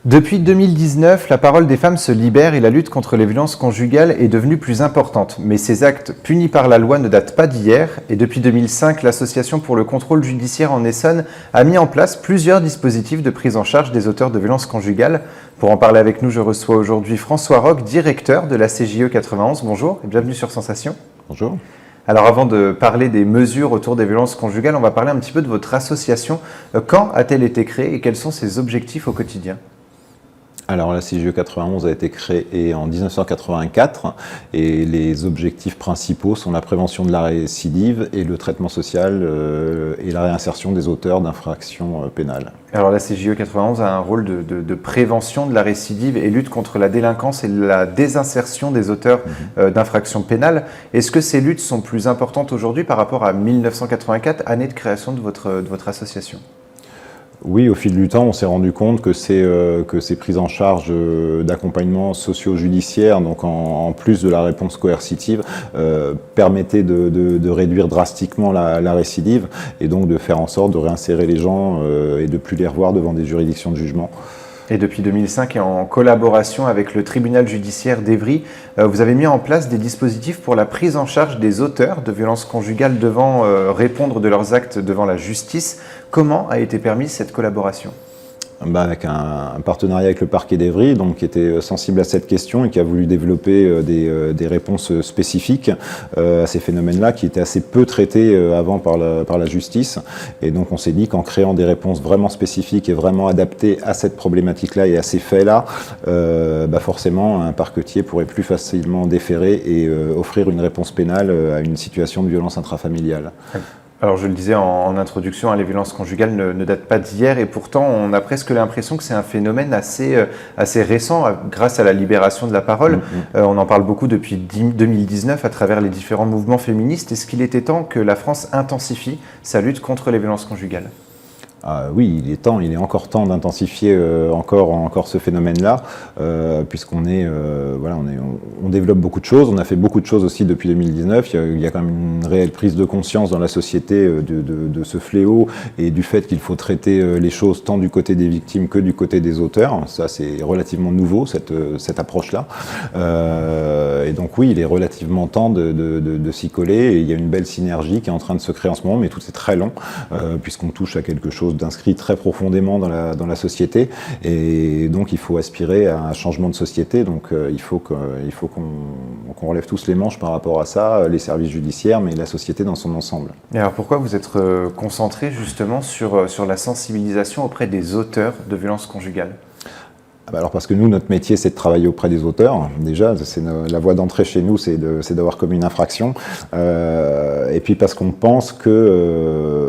Depuis 2019, la parole des femmes se libère et la lutte contre les violences conjugales est devenue plus importante. Mais ces actes punis par la loi ne datent pas d'hier et depuis 2005, l'Association pour le contrôle judiciaire en Essonne a mis en place plusieurs dispositifs de prise en charge des auteurs de violences conjugales. Pour en parler avec nous, je reçois aujourd'hui François Roch, directeur de la CJE 91. Bonjour et bienvenue sur Sensation. Bonjour. Alors avant de parler des mesures autour des violences conjugales, on va parler un petit peu de votre association. Quand a-t-elle été créée et quels sont ses objectifs au quotidien ? Alors la CJE 91 a été créée en 1984 et les objectifs principaux sont la prévention de la récidive et le traitement social et la réinsertion des auteurs d'infractions pénales. Alors la CJE 91 a un rôle de prévention de la récidive et lutte contre la délinquance et la désinsertion des auteurs d'infractions pénales. Est-ce que ces luttes sont plus importantes aujourd'hui par rapport à 1984, année de création de votre association ? Oui, au fil du temps, on s'est rendu compte que ces prises en charge d'accompagnement socio-judiciaire, donc en plus de la réponse coercitive, permettaient de réduire drastiquement la récidive et donc de faire en sorte de réinsérer les gens et de ne plus les revoir devant des juridictions de jugement. Et depuis 2005, et en collaboration avec le tribunal judiciaire d'Évry, vous avez mis en place des dispositifs pour la prise en charge des auteurs de violences conjugales devant répondre de leurs actes devant la justice. Comment a été permise cette collaboration ? Avec un partenariat avec le parquet d'Évry, donc qui était sensible à cette question et qui a voulu développer des réponses spécifiques à ces phénomènes-là, qui étaient assez peu traités avant par la justice. Et donc on s'est dit qu'en créant des réponses vraiment spécifiques et vraiment adaptées à cette problématique-là et à ces faits-là, forcément un parquetier pourrait plus facilement déférer et offrir une réponse pénale à une situation de violence intrafamiliale. Alors je le disais en introduction, les violences conjugales ne datent pas d'hier et pourtant on a presque l'impression que c'est un phénomène assez récent grâce à la libération de la parole. On en parle beaucoup depuis 2019 à travers les différents mouvements féministes. Est-ce qu'il était temps que la France intensifie sa lutte contre les violences conjugales ? Oui, il est encore temps d'intensifier encore ce phénomène-là, puisqu'on on développe beaucoup de choses. On a fait beaucoup de choses aussi depuis 2019. Il y a quand même une réelle prise de conscience dans la société de ce fléau et du fait qu'il faut traiter les choses tant du côté des victimes que du côté des auteurs. Ça, c'est relativement nouveau, cette approche-là. Et donc oui, il est relativement temps de s'y coller. Et il y a une belle synergie qui est en train de se créer en ce moment, mais tout c'est très long, puisqu'on touche à quelque chose d'inscrit très profondément dans la société, et donc il faut aspirer à un changement de société. Donc il faut qu'on relève tous les manches par rapport à ça, les services judiciaires, mais la société dans son ensemble. Et alors pourquoi vous êtes concentré justement sur la sensibilisation auprès des auteurs de violences conjugales ? Alors parce que nous, notre métier, c'est de travailler auprès des auteurs. Déjà, c'est la voie d'entrée chez nous, c'est d'avoir commis une infraction. Et puis parce qu'on pense que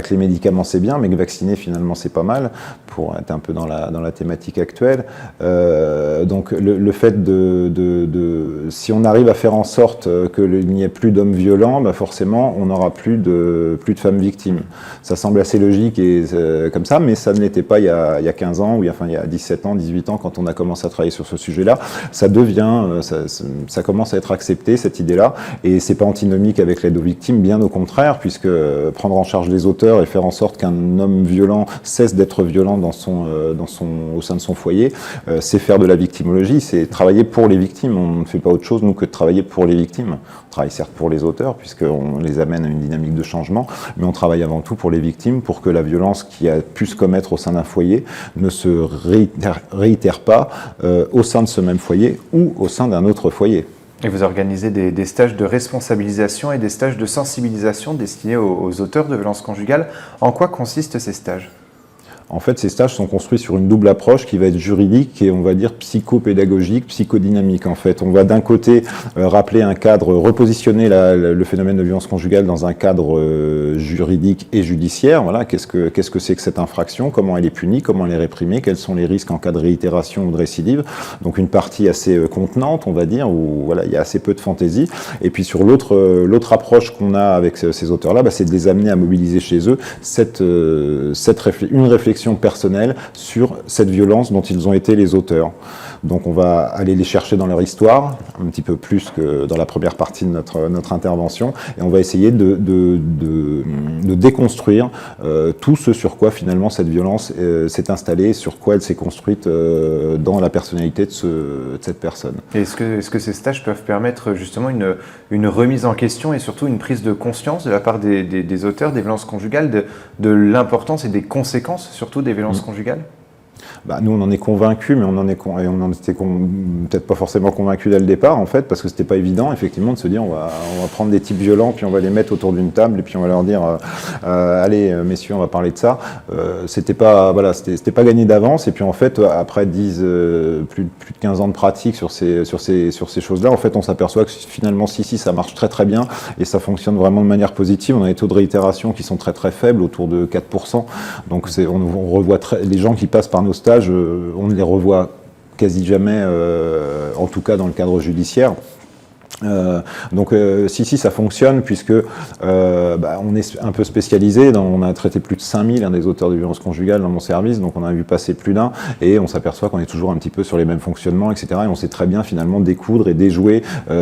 les médicaments c'est bien, mais que vacciner finalement c'est pas mal, pour être un peu dans la thématique actuelle. Donc le fait si on arrive à faire en sorte qu'il n'y ait plus d'hommes violents, forcément on n'aura plus de femmes victimes. Ça semble assez logique et comme ça, mais ça ne l'était pas il y a 15 ans, ou il y a 17 ans, 18 ans, quand on a commencé à travailler sur ce sujet-là. Ça commence à être accepté, cette idée-là, et c'est pas antinomique avec l'aide aux victimes, bien au contraire, puisque prendre en charge les auteurs et faire en sorte qu'un homme violent cesse d'être violent au sein de son foyer, c'est faire de la victimologie, c'est travailler pour les victimes. On ne fait pas autre chose, nous, que de travailler pour les victimes. On travaille certes pour les auteurs, puisqu'on les amène à une dynamique de changement, mais on travaille avant tout pour les victimes, pour que la violence qui a pu se commettre au sein d'un foyer ne se réitère pas au sein de ce même foyer ou au sein d'un autre foyer. Et vous organisez des stages de responsabilisation et des stages de sensibilisation destinés aux auteurs de violences conjugales. En quoi consistent ces stages ? En fait, ces stages sont construits sur une double approche qui va être juridique et, on va dire, psychopédagogique, psychodynamique. En fait, on va d'un côté rappeler un cadre, repositionner le phénomène de violence conjugale dans un cadre juridique et judiciaire. Voilà, qu'est-ce que c'est que cette infraction, comment elle est punie, comment elle est réprimée, quels sont les risques en cas de réitération ou de récidive. Donc une partie assez contenante, on va dire, où voilà, il y a assez peu de fantaisie. Et puis sur l'autre approche qu'on a avec ces auteurs-là, c'est de les amener à mobiliser chez eux une réflexion personnelle sur cette violence dont ils ont été les auteurs. Donc on va aller les chercher dans leur histoire, un petit peu plus que dans la première partie de notre intervention, et on va essayer de déconstruire tout ce sur quoi finalement cette violence s'est installée, sur quoi elle s'est construite dans la personnalité de cette personne. Et est-ce que ces stages peuvent permettre justement une remise en question et surtout une prise de conscience de la part des auteurs des violences conjugales de l'importance et des conséquences surtout des violences conjugales? Nous, on en est convaincus, mais on en était peut-être pas forcément convaincus dès le départ, en fait, parce que c'était pas évident, effectivement, de se dire on va prendre des types violents, puis on va les mettre autour d'une table, et puis on va leur dire allez, messieurs, on va parler de ça. C'était pas gagné d'avance, et puis en fait, après plus de 15 ans de pratique sur ces choses-là, en fait, on s'aperçoit que finalement, si, ça marche très très bien, et ça fonctionne vraiment de manière positive. On a des taux de réitération qui sont très très faibles, autour de 4%. Donc on revoit les gens qui passent par nos stages, on ne les revoit quasi jamais, en tout cas dans le cadre judiciaire. Donc si ça fonctionne puisque on est un peu spécialisé, on a traité plus de 5000 des auteurs de violences conjugales dans mon service, donc on a vu passer plus d'un et on s'aperçoit qu'on est toujours un petit peu sur les mêmes fonctionnements, etc. Et on sait très bien finalement découdre et déjouer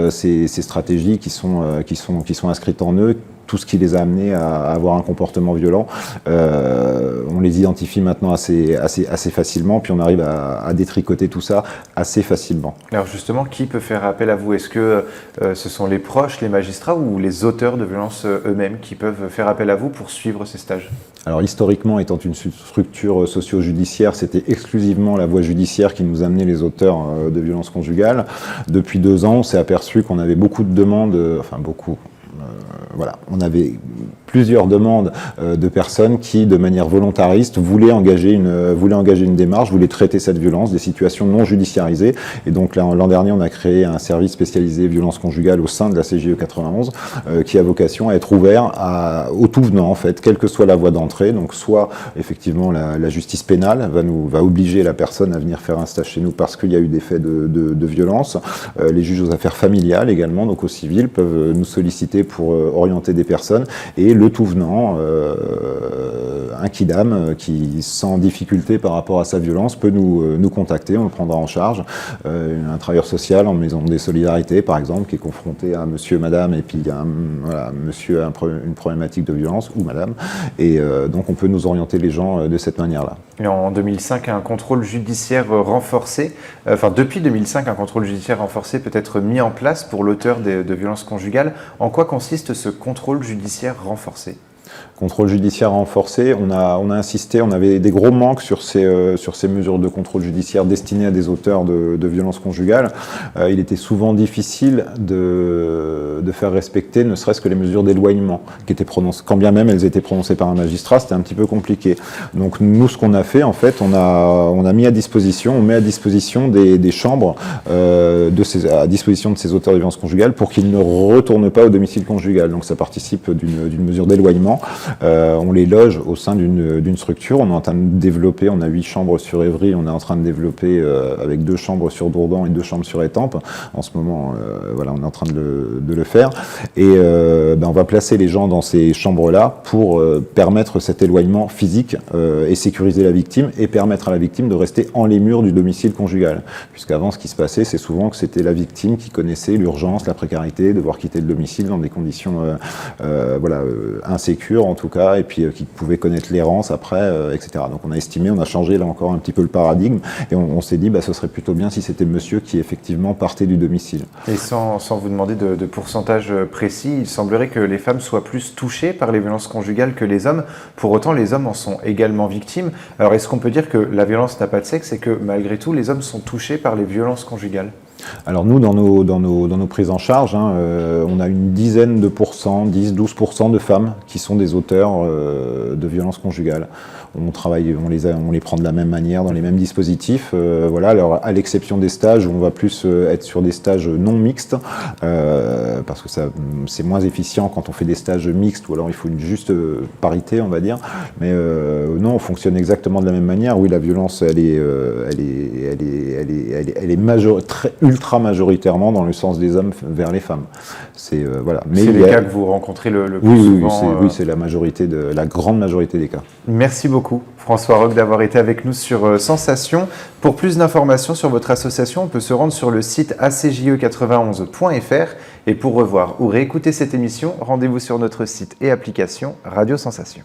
ces stratégies qui sont inscrites en eux, tout ce qui les a amenés à avoir un comportement violent. On les identifie maintenant assez facilement, puis on arrive à détricoter tout ça assez facilement. Alors justement, qui peut faire appel à vous? Est-ce que ce sont les proches, les magistrats ou les auteurs de violences eux-mêmes qui peuvent faire appel à vous pour suivre ces stages? Alors historiquement, étant une structure socio-judiciaire, c'était exclusivement la voie judiciaire qui nous amenait les auteurs de violences conjugales. Depuis 2 ans, on s'est aperçu qu'on avait beaucoup de demandes, on avait plusieurs demandes de personnes qui, de manière volontariste, voulaient engager une démarche, voulaient traiter cette violence, des situations non judiciarisées. Et donc l'an dernier, on a créé un service spécialisé violence conjugale au sein de la CJE 91 qui a vocation à être ouvert au tout venant, en fait, quelle que soit la voie d'entrée. Donc soit, effectivement, la justice pénale va obliger la personne à venir faire un stage chez nous parce qu'il y a eu des faits de violence. Les juges aux affaires familiales également, donc au civil, peuvent nous solliciter pour orienter des personnes. Et le tout venant, un kidam qui, sans difficulté par rapport à sa violence, peut nous contacter, on le prendra en charge. Un travailleur social en maison des solidarités, par exemple, qui est confronté à monsieur, madame, et puis il y a monsieur a une problématique de violence, ou madame, et donc on peut nous orienter les gens de cette manière-là. Et en 2005, un contrôle judiciaire renforcé, depuis 2005, un contrôle judiciaire renforcé peut être mis en place pour l'auteur de violences conjugales. En quoi consiste ce contrôle judiciaire renforcé? Contrôle judiciaire renforcé, on a insisté, on avait des gros manques sur ces mesures de contrôle judiciaire destinées à des auteurs de violences conjugales. Il était souvent difficile de faire respecter ne serait-ce que les mesures d'éloignement qui étaient prononcées, quand bien même elles étaient prononcées par un magistrat, c'était un petit peu compliqué. Donc nous, ce qu'on a fait, en fait, on met à disposition des chambres à disposition de ces auteurs de violences conjugales pour qu'ils ne retournent pas au domicile conjugal. Donc ça participe d'une mesure d'éloignement. On les loge au sein d'une structure. On est en train de développer, on a 8 chambres sur Évry, on est en train de développer avec 2 chambres sur Dourdan et 2 chambres sur Étampes. En ce moment, on est en train de le faire. Et on va placer les gens dans ces chambres-là pour permettre cet éloignement physique et sécuriser la victime et permettre à la victime de rester en les murs du domicile conjugal. Puisqu'avant, ce qui se passait, c'est souvent que c'était la victime qui connaissait l'urgence, la précarité, devoir quitter le domicile dans des conditions insécures en tout cas, et puis qui pouvait connaître l'errance après, etc. Donc on a estimé, on a changé là encore un petit peu le paradigme, et on s'est dit ce serait plutôt bien si c'était monsieur qui effectivement partait du domicile. Et sans vous demander de pourcentage précis, il semblerait que les femmes soient plus touchées par les violences conjugales que les hommes. Pour autant, les hommes en sont également victimes. Alors est-ce qu'on peut dire que la violence n'a pas de sexe et que malgré tout, les hommes sont touchés par les violences conjugales? Alors nous, dans nos prises en charge, on a une dizaine de pourcents, 10-12% de femmes qui sont des auteurs de violences conjugales. On travaille, on les prend de la même manière, dans les mêmes dispositifs. Alors, à l'exception des stages où on va plus être sur des stages non mixtes, parce que c'est moins efficient quand on fait des stages mixtes, ou alors il faut une juste parité, on va dire. Mais non, on fonctionne exactement de la même manière. Oui, la violence, elle est ultra majoritairement dans le sens des hommes vers les femmes. C'est voilà. Mais c'est les cas que vous rencontrez le plus souvent. Oui, c'est la grande majorité des cas. Merci beaucoup, François Roch, d'avoir été avec nous sur Sensation. Pour plus d'informations sur votre association, on peut se rendre sur le site acje91.fr. Et pour revoir ou réécouter cette émission, rendez-vous sur notre site et application Radio Sensation.